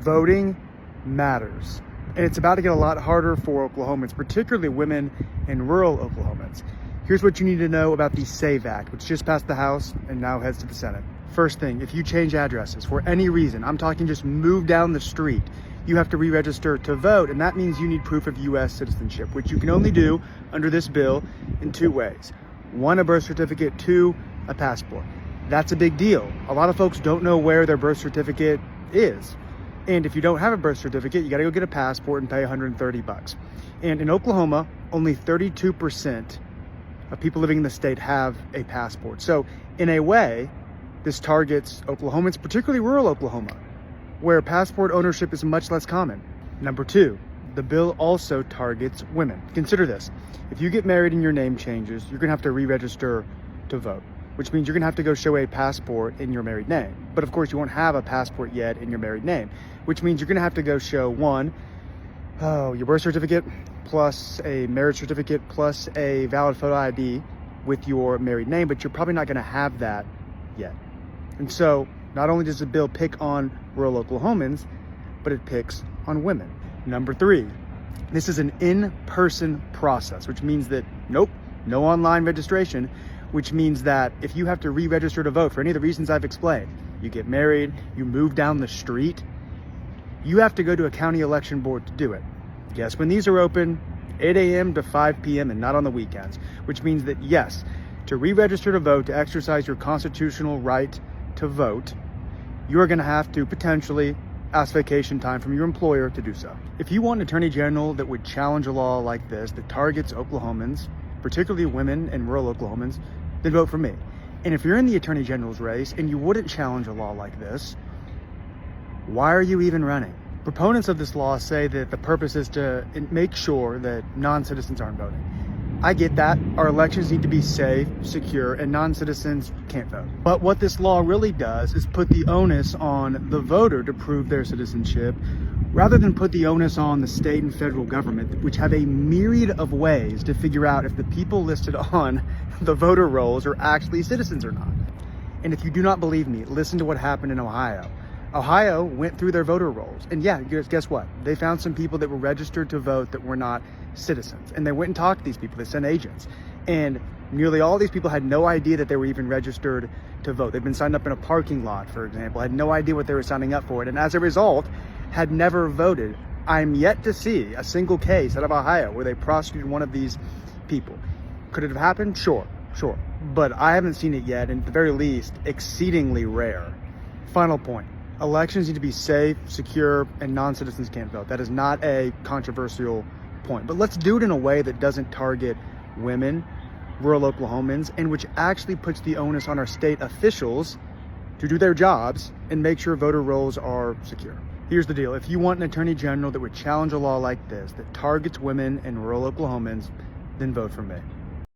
Voting matters. And it's about to get a lot harder for Oklahomans, particularly women in rural Oklahomans. Here's what you need to know about the SAVE Act, which just passed the House and now heads to the Senate. First thing, if you change addresses for any reason, I'm talking just move down the street, you have to re-register to vote, and that means you need proof of U.S. citizenship, which you can only do under this bill in two ways. One, a birth certificate, two, a passport. That's a big deal. A lot of folks don't know where their birth certificate is. And if you don't have a birth certificate, you gotta go get a passport and pay $130. And in Oklahoma, only 32% of people living in the state have a passport. So in a way, this targets Oklahomans, particularly rural Oklahoma, where passport ownership is much less common. Number two, the bill also targets women. Consider this. If you get married and your name changes, you're gonna have to re-register to vote, which means you're gonna have to go show a passport in your married name. But of course you won't have a passport yet in your married name, which means you're gonna have to go show your birth certificate plus a marriage certificate plus a valid photo ID with your married name, but you're probably not gonna have that yet. And so not only does the bill pick on rural Oklahomans, but it picks on women. Number three, this is an in-person process, which means that no online registration, which means that if you have to re-register to vote for any of the reasons I've explained, you get married, you move down the street, you have to go to a county election board to do it. Guess when these are open? 8 a.m. to 5 p.m. and not on the weekends, which means that yes, to re-register to vote, to exercise your constitutional right to vote, you are gonna have to potentially ask vacation time from your employer to do so. If you want an attorney general that would challenge a law like this that targets Oklahomans, particularly women and rural Oklahomans, then vote for me. And if you're in the attorney general's race and you wouldn't challenge a law like this, why are you even running? Proponents of this law say that the purpose is to make sure that non-citizens aren't voting. I get that. Our elections need to be safe, secure, and non-citizens can't vote. But what this law really does is put the onus on the voter to prove their citizenship, rather than put the onus on the state and federal government, which have a myriad of ways to figure out if the people listed on the voter rolls are actually citizens or not. And if you do not believe me, listen to what happened in Ohio. Ohio went through their voter rolls, and yeah, guess what? They found some people that were registered to vote that were not citizens, and they went and talked to these people. They sent agents, and nearly all these people had no idea that they were even registered to vote. They'd been signed up in a parking lot, for example, had no idea what they were signing up for, and as a result, had never voted. I'm yet to see a single case out of Ohio where they prosecuted one of these people. Could it have happened? Sure, but I haven't seen it yet, and at the very least, exceedingly rare. Final point. Elections need to be safe, secure, and non-citizens can't vote. That is not a controversial point, but let's do it in a way that doesn't target women, rural Oklahomans, and which actually puts the onus on our state officials to do their jobs and make sure voter rolls are secure. Here's the deal. If you want an attorney general that would challenge a law like this, that targets women and rural Oklahomans, then vote for me.